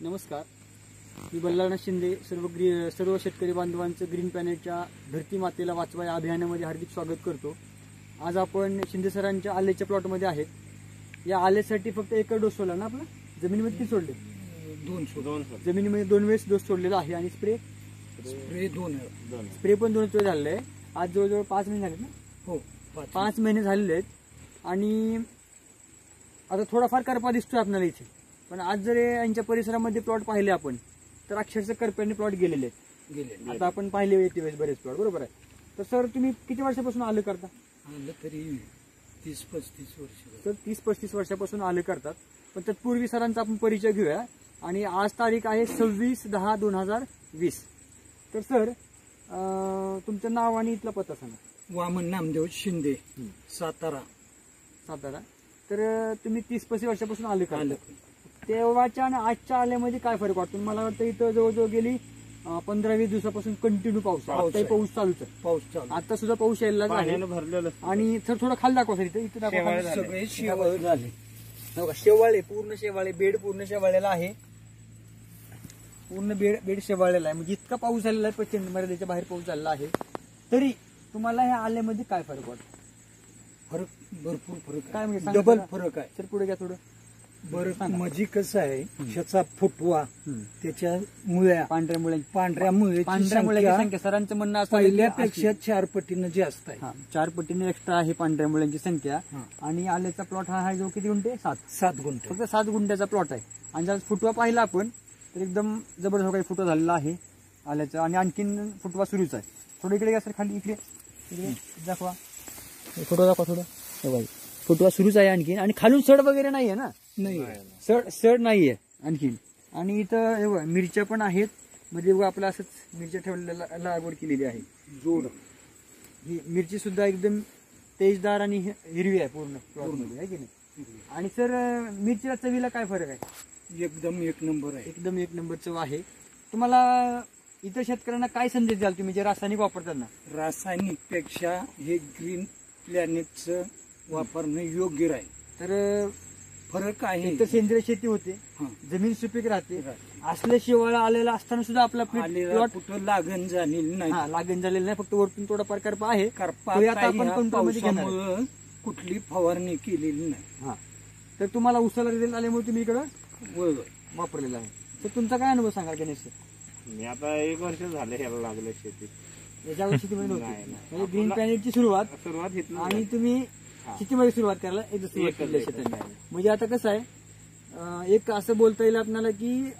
नमस्कार, मी बल्लाळनाथ शिंदे. सर्व शेतकरी बांधवांचं ग्रीन प्लॅनेटच्या धरती मातेला वाचवा या अभियानामध्ये हार्दिक स्वागत करतो. आज आपण शिंदे सरांच्या आलेच्या प्लॉटमध्ये आहेत. या आलेसाठी फक्त एक डोस सोडला ना आपला? जमिनीमध्ये किती सोडले? दोन. जमिनीमध्ये 2 वेळेस डोस सोडलेला आहे. आणि स्प्रे पण 2 वेळेस झालेला आहे. आज जवळजवळ 5 महिने झाले ना? हो, 5 महिने झालेले आहेत. आणि आता थोडाफार करपा दिसतोय आपल्याला इथे, पण आज जर यांच्या परिसरामध्ये प्लॉट पाहिले आपण तर अक्षरशः करप्याने प्लॉट गेलेले आहेत. आता आपण पाहिले येते वेळेस बरेच प्लॉट, बरोबर आहे. तर सर, तुम्ही किती वर्षापासून आलं करता? आलं तरी 30-35 वर्ष. तर 30-35 वर्षापासून आलं करतात. पण तत्पूर्वी सरांचा आपण परिचय घेऊया. आणि आज तारीख आहे 26/10/2020. तर सर, तुमचं नाव आणि इथला पत्ता सांगा. वामन नामदेव शिंदे, सातारा. तर तुम्ही 30-35 वर्षापासून आले का? तेव्हाच्या आणि आजच्या आल्यामध्ये काय फरक वाटतो? मला वाटतं इथं जवळजवळ गेली 15-20 दिवसापासून कंटिन्यू पाऊस आहे. पाऊस चालूच आहे. आता सुद्धा पाऊस यायला भरलेलं. आणि सर थोडं खाली दाखवा सर. इथे दाखवा. सगळे शेवाळे झाले. शेवाळे, पूर्ण शेवाळे, बेड पूर्ण शेवाळलेला आहे. पूर्ण बेड शेवाळलेला आहे. म्हणजे इतका पाऊस झालेला आहे, प्रचंड मर्यादेच्या बाहेर पाऊस झालेला आहे. तरी तुम्हाला ह्या आल्यामध्ये काय फरक वाटतो? फरक भरपूर फरक काय म्हणजे डबल फरक आहे. सर पुढे घ्या थोडं. बरं, म्हणजे कसं आहे, ह्याचा फुटवा, त्याच्या मुळ्या, पांढऱ्या मुळ्याची संख्या सरांचं म्हणणं असं पहिल्यापेक्षा 4 पटीनं जास्त आहे. 4 पटीने एक्स्ट्रा आहे पांढऱ्या मुळ्यांची संख्या. आणि आल्याचा प्लॉट हा आहे जो किती गुंठे? 7 गुंठे. फक्त 7 गुंठ्याचा प्लॉट आहे. आणि जर फुटवा पाहिला आपण तर एकदम जबरदस्त काही फुटवा झालेला आहे आल्याचा. आणि आणखीन फुटवा सुरूच आहे. थोडं इकडे घ्या सर, खाली इकडे दाखवा. फोटो दाखवा थोडं. फुटवा सुरूच आहे आणखीन. आणि खालून सड वगैरे नाहीये ना? नाही, सड नाहीये आणखीन. आणि इथं मिरच्या पण आहेत. म्हणजे आपलं असंच मिरच्या ठेवलेल्या लागवड केलेली आहे. जोड ही मिरची सुद्धा एकदम तेजदार आणि हिरवी आहे पूर्ण प्लॉटमध्ये, आहे की नाही? आणि सर, मिरचीला चवीला काय फरक आहे? एकदम 1 नंबर आहे. एकदम 1 नंबर चव आहे. तुम्हाला इतर शेतकऱ्यांना काय संदेश द्याल तुम्ही जे रासायनिक वापरताना? रासायनिक पेक्षा हे ग्रीन प्लॅनेटचं वापरणं योग्य आहे. तर फरक आहे. तर सेंद्रिय शेती होते, जमीन सुपीक राहते. असल्या शिवाळा आलेला असताना सुद्धा आपला प्लॉट कुठं लागण झालेली नाही. लागण झालेलं नाही, फक्त वरतून थोडाफार करपा आहे. आता आपण कंट्रोलमध्ये घेणार, कुठली फवारणी केलेली नाही. तर तुम्हाला उसाला रिझल्ट आल्यामुळे तुम्ही इकडं वापरलेला आहे. तर तुमचा काय अनुभव सांगा गणेश सर? मी आता 1 वर्ष झालं ह्याला लागलं शेतीत. याच्या शेतीमध्ये नव्हती. म्हणजे ग्रीन प्लॅनेटची सुरुवात आणि तुम्ही शेतीमध्ये सुरुवात करायला म्हणजे आता कसं आहे, एक असं बोलता येईल आपल्याला की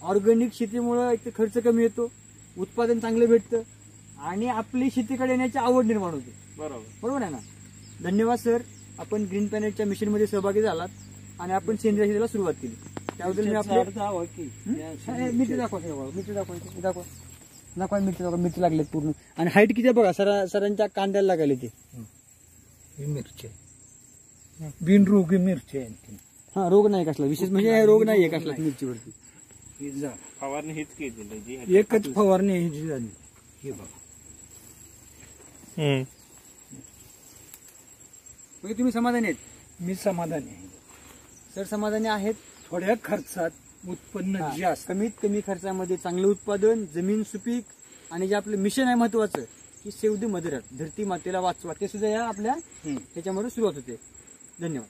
ऑर्गॅनिक शेतीमुळे एक तर खर्च कमी येतो, उत्पादन चांगलं भेटतं आणि आपली शेतीकडे येण्याची आवड निर्माण होते. बरोबर आहे ना? धन्यवाद सर, आपण ग्रीन प्लॅनेटच्या मिशनमध्ये सहभागी झालात आणि आपण सेंद्रिय शेतीला सुरुवात केली. त्याबद्दल मी आपलं मिरची दाखवा. मिरची लागलेत पूर्ण. आणि हाईट किती बघा सरांच्या कांद्याला लागले ते. मिरची बिनरोगी मिरची आहे. रोग नाही कसला विशेष, म्हणजे रोग नाहीये कसला मिरचीवरती. फवारणी हीच केली, एकच फवारणी ह्याची झाली. हे बघा, म्हणजे तुम्ही समाधानी आहेत? मी समाधानी आहे सर. समाधानी आहेत. थोड्या खर्चात उत्पन्न जास्त, कमीत कमी खर्चामध्ये चांगलं उत्पादन, जमीन सुपीक. आणि जे आपलं मिशन आहे महत्वाचं की सेव्ह द मदर अर्थ, धरती मातेला वाचवा, ते सुद्धा या आपल्या त्याच्यामध्ये सुरुवात होते. धन्यवाद.